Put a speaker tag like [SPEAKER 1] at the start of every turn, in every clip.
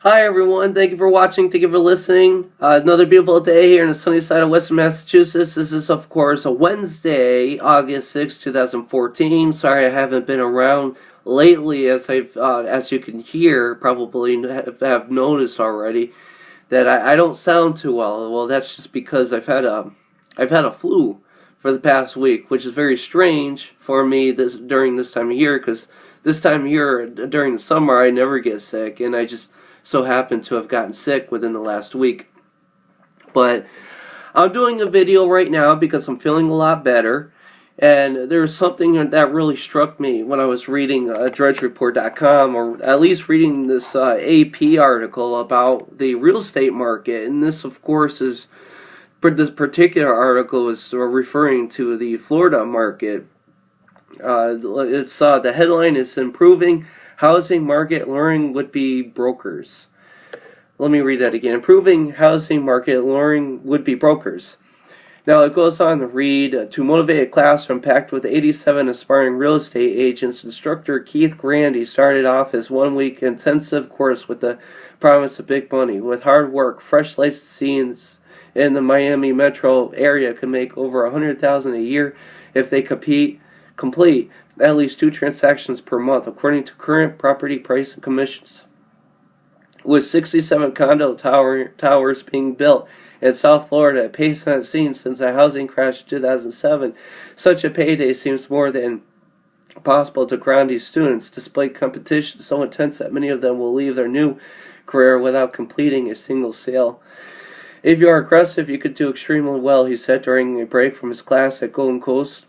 [SPEAKER 1] Hi everyone, thank you for watching, thank you for listening. Another beautiful day here in the sunny side of Western Massachusetts. This is of course a Wednesday, August 6, 2014. Sorry I haven't been around lately, as you can hear, probably have noticed already, that I don't sound too well. Well, that's just because I've had a flu for the past week, which is very strange for me during this time of year, because this time of year during the summer I never get sick, and I just so happened to have gotten sick within the last week. But I'm doing a video right now because I'm feeling a lot better. And there's something that really struck me when I was reading DrudgeReport.com, or at least reading this AP article about the real estate market. And this, of course, this particular article is referring to the Florida market. The headline is "Improving Housing Market Luring Would-Be Brokers." Let me read that again. Improving housing market luring would-be brokers. Now it goes on to read, to motivate a classroom packed with 87 aspiring real estate agents, instructor Keith Grandy started off his one-week intensive course with the promise of big money. With hard work, fresh licensees in the Miami metro area could make over $100,000 a year if they complete at least 2 transactions per month, according to current property price and commissions. With 67 condo towers being built in South Florida, a pace not seen since the housing crash in 2007, such a payday seems more than possible to Grandy's students, despite competition so intense that many of them will leave their new career without completing a single sale. If you are aggressive, you could do extremely well, he said during a break from his class at Golden Coast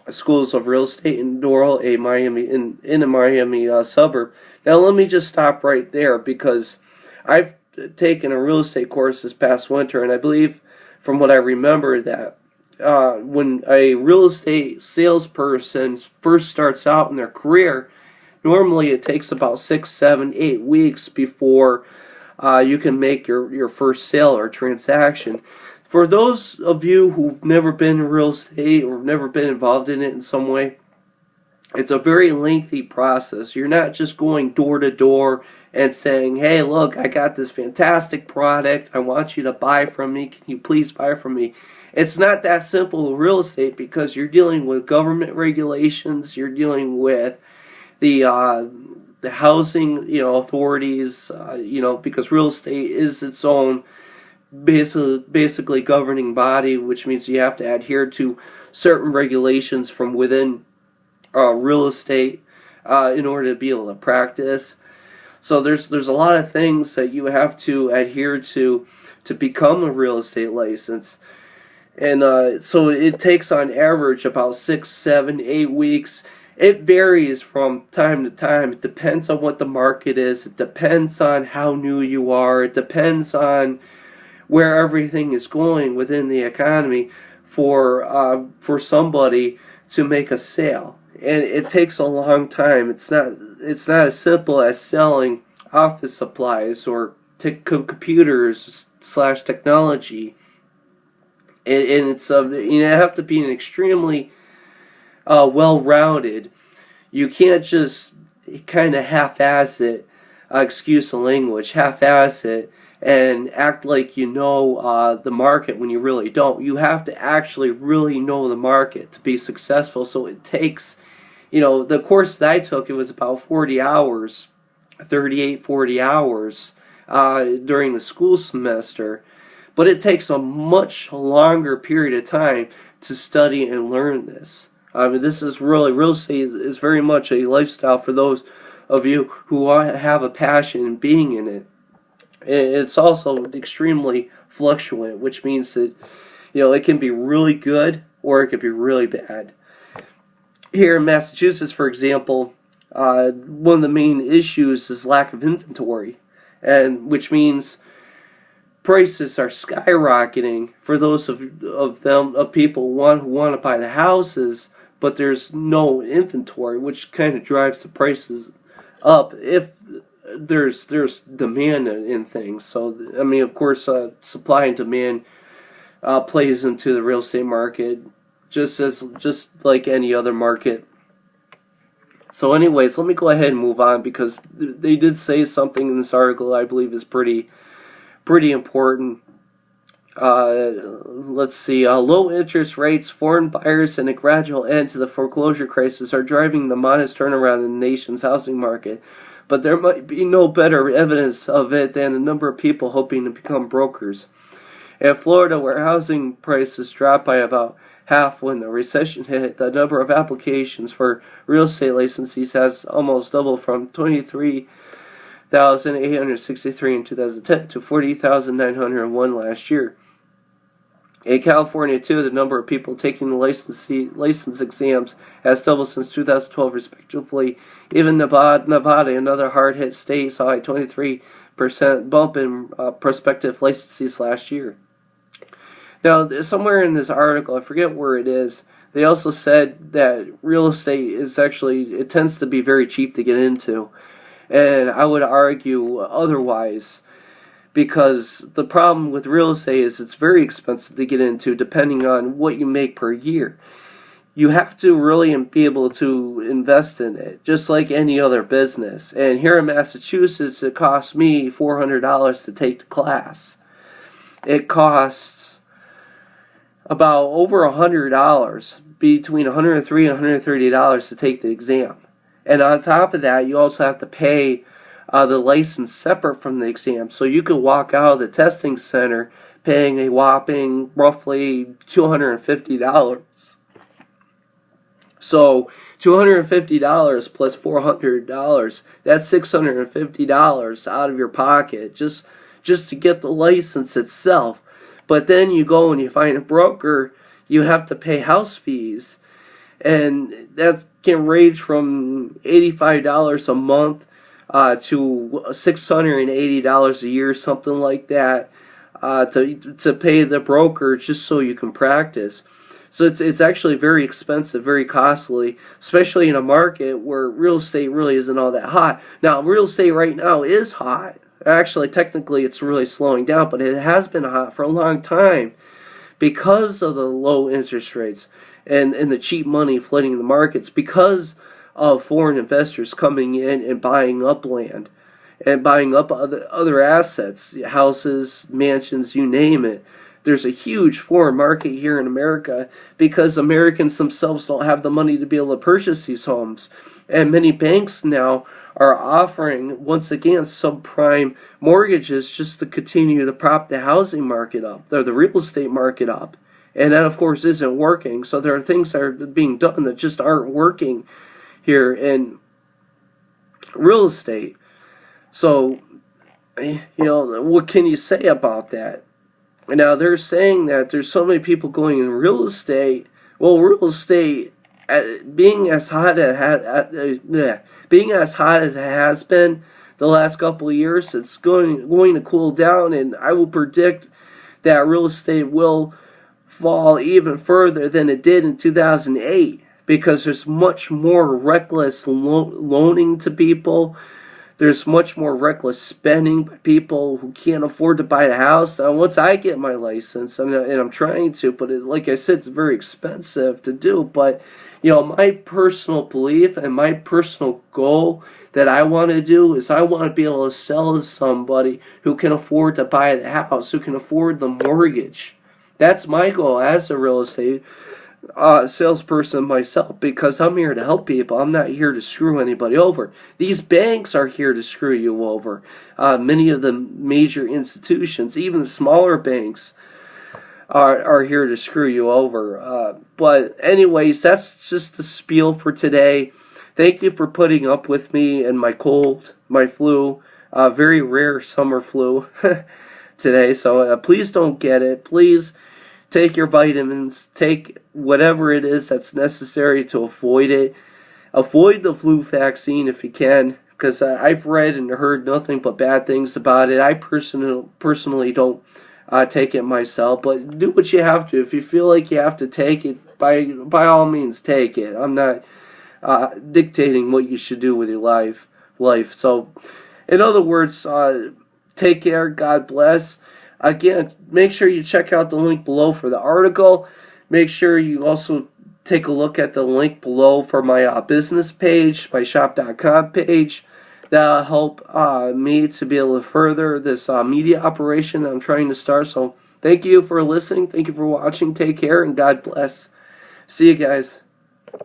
[SPEAKER 1] Schools of Real Estate in Doral, a Miami suburb. Now let me just stop right there, because I've taken a real estate course this past winter, and I believe, from what I remember, that when a real estate salesperson first starts out in their career, normally it takes about 6, 7, 8 weeks before you can make your first sale or transaction. For those of you who've never been in real estate or never been involved in it in some way, it's a very lengthy process. You're not just going door to door and saying, hey, look, I got this fantastic product. I want you to buy from me. Can you please buy from me? It's not that simple in real estate, because you're dealing with government regulations. You're dealing with the housing authorities, because real estate is its own basically governing body, which means you have to adhere to certain regulations from within real estate in order to be able to practice. So there's a lot of things that you have to adhere to become a real estate license, and so it takes on average about 6, 7, 8 weeks. It varies from time to time. It depends on what the market is. It depends on how new you are. It depends on where everything is going within the economy for somebody to make a sale, and it takes a long time. It's not as simple as selling office supplies or computers / technology, and it's you have to be an extremely well-rounded. You can't just kind of half-ass it. Excuse the language, half-ass it, and act like you know the market when you really don't. You have to actually really know the market to be successful. So it takes, the course that I took, it was about 40 hours, 38, 40 hours during the school semester. But it takes a much longer period of time to study and learn this. I mean, this is really, real estate is very much a lifestyle for those of you who have a passion in being in it. It's also extremely fluctuant, which means that it can be really good or it can be really bad. Here in Massachusetts, for example, one of the main issues is lack of inventory, and which means prices are skyrocketing for those of people who want to buy the houses, but there's no inventory, which kind of drives the prices up if there's demand in things. So I mean, of course, supply and demand plays into the real estate market just like any other market. So anyways, let me go ahead and move on, because they did say something in this article I believe is pretty important. Let's see. Low interest rates, foreign buyers, and a gradual end to the foreclosure crisis are driving the modest turnaround in the nation's housing market. But there might be no better evidence of it than the number of people hoping to become brokers. In Florida, where housing prices dropped by about half when the recession hit, the number of applications for real estate licensees has almost doubled from 23,863 in 2010 to 40,901 last year. In California, too, the number of people taking the license exams has doubled since 2012, respectively. Even Nevada, another hard-hit state, saw a 23% bump in prospective licensees last year. Now, somewhere in this article, I forget where it is, they also said that real estate is actually, it tends to be very cheap to get into. And I would argue otherwise, because the problem with real estate is it's very expensive to get into depending on what you make per year. You have to really be able to invest in it, just like any other business. And here in Massachusetts, it costs me $400 to take the class. It costs about over $100, between $103 and $130 to take the exam. And on top of that, you also have to pay the license separate from the exam. So you could walk out of the testing center paying a whopping roughly $250. So $250 plus $400, that's $650 out of your pocket just to get the license itself. But then you go and you find a broker, you have to pay house fees, and that can range from $85 a month to $680 a year, something like that, to pay the broker just so you can practice. So it's actually very expensive, very costly, especially in a market where real estate really isn't all that hot. Now, real estate right now is hot. Actually, technically, it's really slowing down, but it has been hot for a long time because of the low interest rates and the cheap money flooding the markets, because of foreign investors coming in and buying up land and buying up other assets, houses, mansions, you name it. There's a huge foreign market here in America because Americans themselves don't have the money to be able to purchase these homes. And many banks now are offering, once again, subprime mortgages just to continue to prop the housing market up, or the real estate market up. And that, of course, isn't working. So there are things that are being done that just aren't working here in real estate. So, what can you say about that? Now, they're saying that there's so many people going in real estate. Well, real estate, being as hot as it has been the last couple of years, it's going to cool down, and I will predict that real estate will fall even further than it did in 2008. Because there's much more reckless loaning to people. There's much more reckless spending by people who can't afford to buy a house. Now, once I get my license, and I'm trying to, but like I said, it's very expensive to do. But, my personal belief and my personal goal that I want to do is I want to be able to sell to somebody who can afford to buy the house, who can afford the mortgage. That's my goal as a real estate salesperson myself, because I'm here to help people. I'm not here to screw anybody over. These banks are here to screw you over. Many of the major institutions, even the smaller banks, are here to screw you over. But anyways, that's just the spiel for today. Thank you for putting up with me and my cold, my flu, very rare summer flu today. So please don't get it. Please take your vitamins, take whatever it is that's necessary to avoid it. Avoid the flu vaccine if you can, because I've read and heard nothing but bad things about it. I personally don't take it myself, but do what you have to. If you feel like you have to take it, by all means take it. I'm not dictating what you should do with your life. So, in other words, take care, God bless. Again, make sure you check out the link below for the article. Make sure you also take a look at the link below for my business page, my shop.com page. That'll help me to be able to further this media operation I'm trying to start. So thank you for listening. Thank you for watching. Take care and God bless. See you guys.